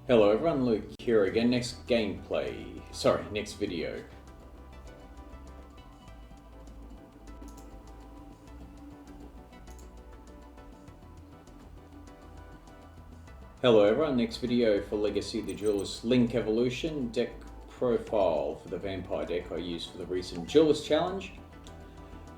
Hello everyone, Luke here again. Next video. Hello everyone, next video for Legacy of the Duelist Link Evolution deck profile for the Vampire deck I used for the recent Duelist challenge.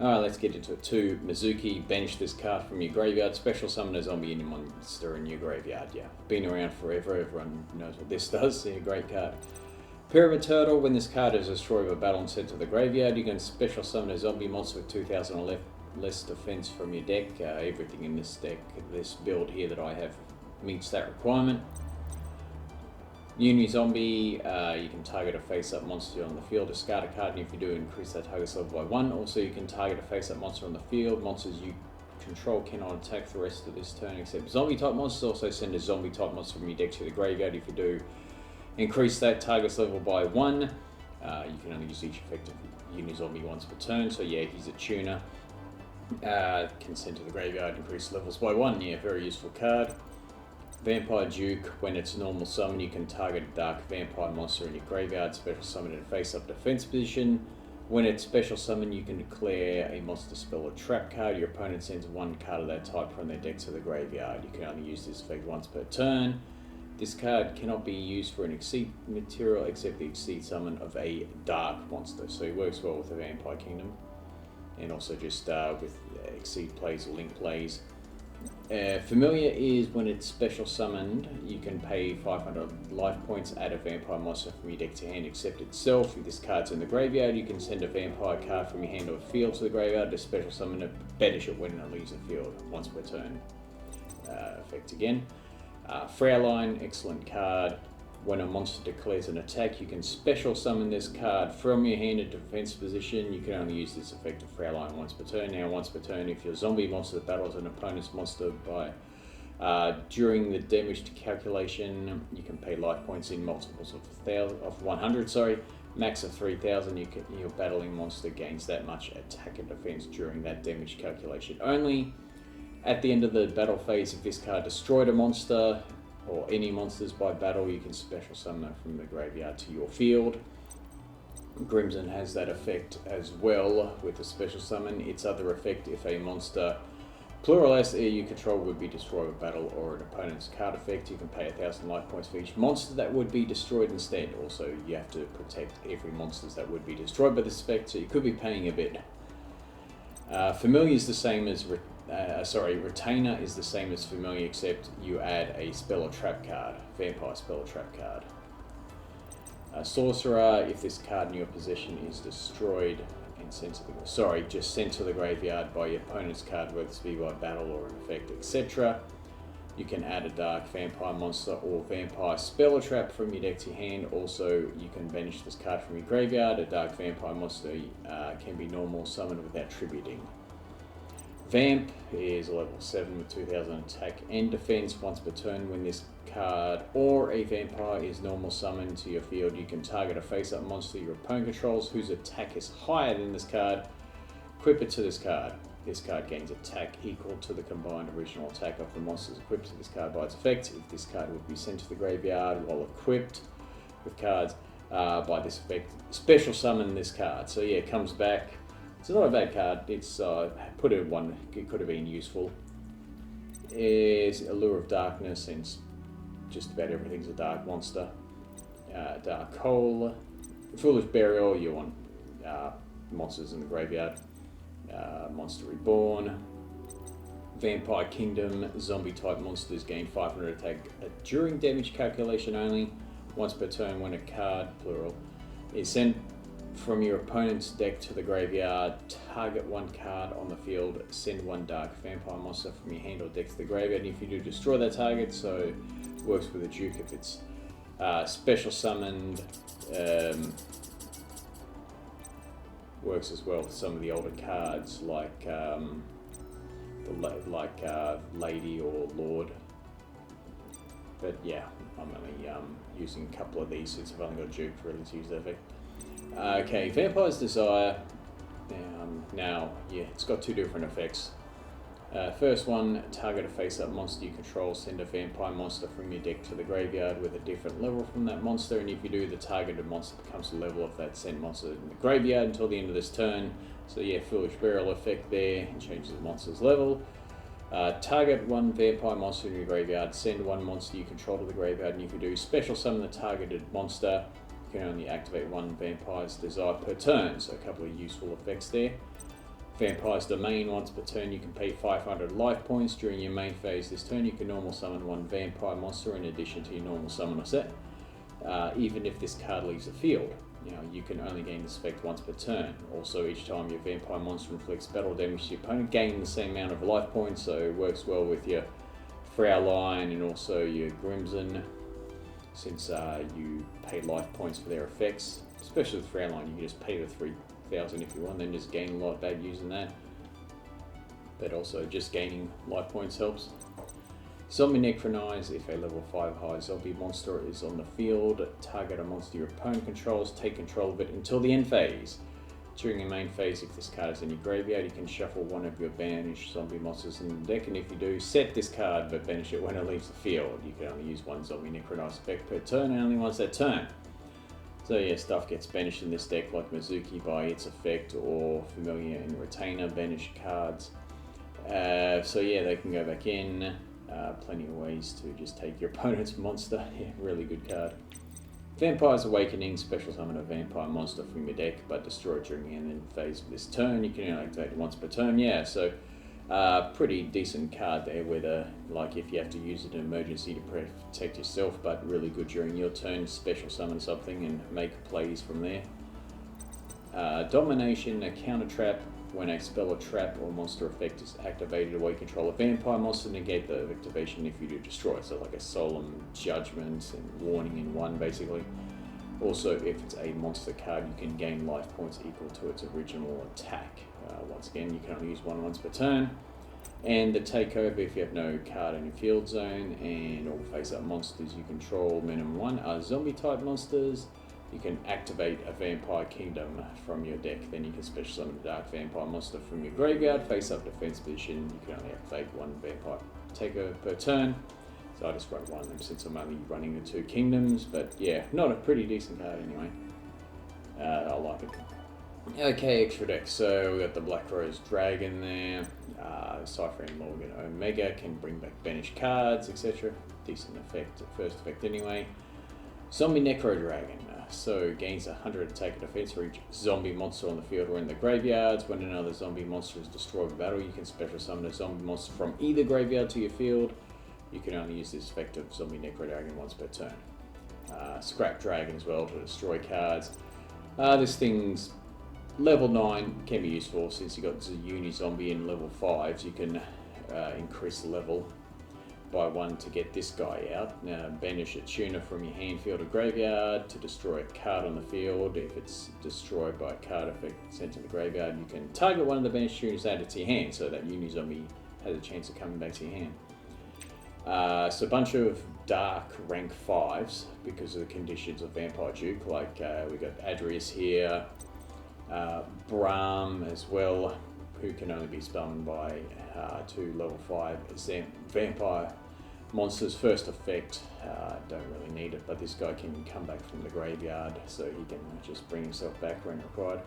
Alright, let's get into it. 2, Mizuki, bench this card from your graveyard, special summon a zombie in your monster in your graveyard. Yeah, been around forever, everyone knows what this does. Yeah, great card. Pair of a Turtle, when this card is destroyed by battle and sent to the graveyard, you can special summon a zombie monster with 2000 or less defense from your deck. Everything in this deck, this build here that I have, meets that requirement. Zombie, you can target a face-up monster on the field, discard a card, and if you do, increase that target's level by 1. Also, you can target a face-up monster on the field. Monsters you control cannot attack the rest of this turn except zombie-type monsters. Also, send a zombie-type monster from your deck to the graveyard. If you do, increase that target's level by 1. You can only use each effective Zombie once per turn, so yeah, he's a tuner. Can send to the graveyard, increase levels by 1. Yeah, very useful card. Vampire Duke, when it's normal summon, you can target a dark vampire monster in your graveyard, special summon in a face-up defense position. When it's special summon, you can declare a monster spell or trap card. Your opponent sends one card of that type from their deck to the graveyard. You can only use this effect once per turn. This card cannot be used for an Exceed material except the Exceed summon of a dark monster. So it works well with the Vampire Kingdom, and also just with Exceed plays or Link plays. Familiar is when it's special summoned, you can pay 500 life points, add a vampire monster from your deck to hand except itself. If this card's in the graveyard, you can send a vampire card from your hand or field to the graveyard to special summon a banish it when it leaves the field once per turn. Effect again. Fraulein, excellent card. When a monster declares an attack, you can special summon this card from your hand into defense position. You can only use this effect of Fraulein once per turn. Now, once per turn, if your zombie monster battles an opponent's monster during the damage calculation, you can pay life points in multiples of 100. Max of 3,000. Your battling monster gains that much attack and defense during that damage calculation only. At the end of the battle phase, if this card destroyed a monster or any monsters by battle, you can special summon it from the graveyard to your field. Crimson has that effect as well with the special summon. Its other effect, if a monster, plural S, you control would be destroyed by battle or an opponent's card effect, you can pay 1,000 life points for each monster that would be destroyed instead. Also, you have to protect every monster that would be destroyed by this effect, so you could be paying a bit. Familiar is the same as Retainer is the same as Familiar, except you add a spell or trap card, vampire spell or trap card. Sorcerer, if this card in your possession is destroyed and sent to the graveyard by your opponent's card, whether it be by battle or an effect, etc. You can add a dark vampire monster or vampire spell or trap from your deck to your hand. Also, you can banish this card from your graveyard. A dark vampire monster can be normal summoned without tributing. Vamp is a level 7 with 2000 attack and defense once per turn. When this card or a vampire is normal summoned to your field, you can target a face-up monster your opponent controls whose attack is higher than this card. Equip it to this card. This card gains attack equal to the combined original attack of the monsters equipped to this card by its effect. If this card would be sent to the graveyard while equipped with cards by this effect, special summon this card. So yeah, it comes back. It's not a bad card. It's put it one. It could have been useful. Is Allure of Darkness, since just about everything's a dark monster. Dark Hole, Foolish Burial. You want monsters in the graveyard. Monster Reborn. Vampire Kingdom. Zombie type monsters gain 500 attack during damage calculation only. Once per turn, when a card, plural, is sent from your opponent's deck to the graveyard, target one card on the field, send one dark vampire monster from your hand or deck to the graveyard. And if you do, destroy that target. So it works with a Duke if it's special summoned. Works as well with some of the older cards like Lady or Lord. But yeah, I'm only using a couple of these since I've only got Duke really to use that effect. Okay, Vampire's Desire. Now, yeah, it's got 2 different effects. First one, target a face-up monster you control, send a vampire monster from your deck to the graveyard with a different level from that monster, and if you do, the targeted monster becomes the level of that sent monster in the graveyard until the end of this turn. So yeah, Foolish Burial effect there, and changes the monster's level. Target one vampire monster in your graveyard, send one monster you control to the graveyard, and if you do, special summon the targeted monster. You can only activate one vampire's desire per turn, so a couple of useful effects there. Vampire's Domain, once per turn you can pay 500 life points. During your main phase this turn, you can normal summon one vampire monster in addition to your normal summoner set. Even if this card leaves the field, you can only gain this effect once per turn. Also, each time your vampire monster inflicts battle damage to your opponent, gain the same amount of life points, so it works well with your Fraulein and also your Grimson, since you pay life points for their effects. Especially with Fraulein, you can just pay the 3,000 if you want, then just gain a lot back using that. But also just gaining life points helps. Zombie Necronize, if a level 5 high zombie monster is on the field, target a monster your opponent controls, take control of it until the end phase. During your main phase, if this card is in your graveyard, you can shuffle one of your banished zombie monsters in the deck, and if you do, set this card but banish it when it leaves the field. You can only use one Zombie Necronize effect per turn, and only once that turn. So yeah, stuff gets banished in this deck like Mizuki by its effect, or Familiar and Retainer banish cards. So yeah, they can go back in. Plenty of ways to just take your opponent's monster. Yeah, really good card. Vampire's Awakening, special summon a vampire monster from your deck, but destroy it during the end phase of this turn. You can only activate it once per turn. Yeah, so pretty decent card there, whether like if you have to use it in emergency to protect yourself, but really good during your turn. Special summon something and make plays from there. Domination, a counter trap. When a spell or trap or monster effect is activated away control a vampire monster, negate the activation if you do destroy. So like a Solemn Judgment and Warning in one basically. Also, if it's a monster card, you can gain life points equal to its original attack. Once again, you can only use one once per turn. And the Takeover, if you have no card in your field zone, and all face-up monsters you control, minimum one, are zombie type monsters. You can activate a Vampire Kingdom from your deck, then you can special summon a Dark Vampire monster from your graveyard, face-up defense position. You can only activate one Vampire Takeover per turn. So I just wrote one of them since I'm only running the two kingdoms, but yeah, not a pretty decent card anyway. I like it. Okay, extra deck. So we got the Black Rose Dragon there. Cypher and Morgan Omega can bring back banished cards, etc. Decent effect, first effect anyway. Zombie Necro Dragon. So gains 100 attack and defense for each zombie monster on the field or in the graveyards. When another zombie monster is destroyed in battle, you can special summon a zombie monster from either graveyard to your field. You can only use this effect of Zombie Necro Dragon once per turn. Scrap Dragon as well to destroy cards. This thing's level 9, can be useful since you got Uni Zombie in level 5s. You can increase the level by 1 to get this guy out. Now, banish a tuner from your hand, field, or graveyard to destroy a card on the field. If it's destroyed by a card effect sent to the graveyard, you can target one of the banished tuners added to your hand, so that Uni Zombie has a chance of coming back to your hand. So a bunch of dark rank 5s because of the conditions of Vampire Duke, like we got Adrius here, Brahm as well, who can only be summoned by 2 level 5 vampire monsters. First effect, don't really need it, but this guy can come back from the graveyard, so he can just bring himself back when required.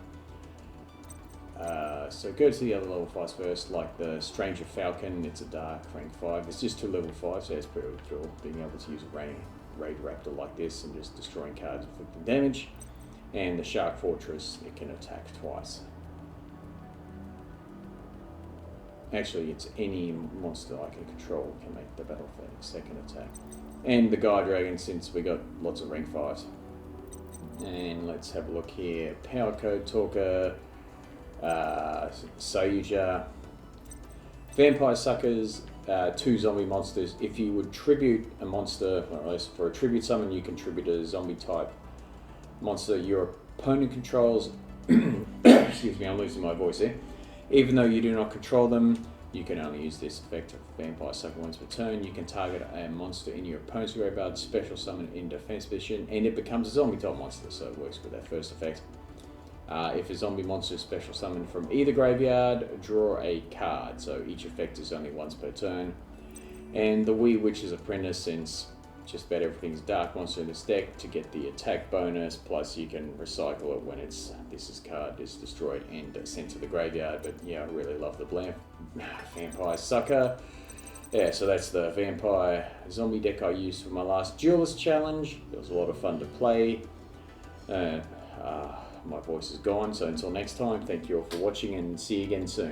So go to the other level 5s first, like the Stranger Falcon. It's a dark rank 5. It's just 2 level 5s, so it's pretty cool being able to use a Raid Raptor like this and just destroying cards inflicting damage. And the Shark Fortress, it can attack twice. Actually, it's any monster I can control can make the battle for a second attack. And the Guy Dragon, since we got lots of rank 5s. And let's have a look here. Power Code Talker, Sayuja, Vampire Suckers, 2 zombie monsters. If you would tribute a monster, or at least for a tribute summon, you can tribute a zombie type monster your opponent controls. Excuse me, I'm losing my voice here. Even though you do not control them, you can only use this effect of Vampire Sucker once per turn. You can target a monster in your opponent's graveyard, special summon in defense position, and it becomes a zombie type monster, so it works with that first effect. If a zombie monster is special summoned from either graveyard, draw a card. So each effect is only once per turn. And the Wee Witch's Apprentice, since just about everything's dark monster in this deck, to get the attack bonus, plus you can recycle it when this card is destroyed and sent to the graveyard. But yeah, I really love the Vampire Sucker. Yeah, so that's the Vampire Zombie deck I used for my last Duelist challenge. It was a lot of fun to play. My voice is gone, so until next time, thank you all for watching and see you again soon.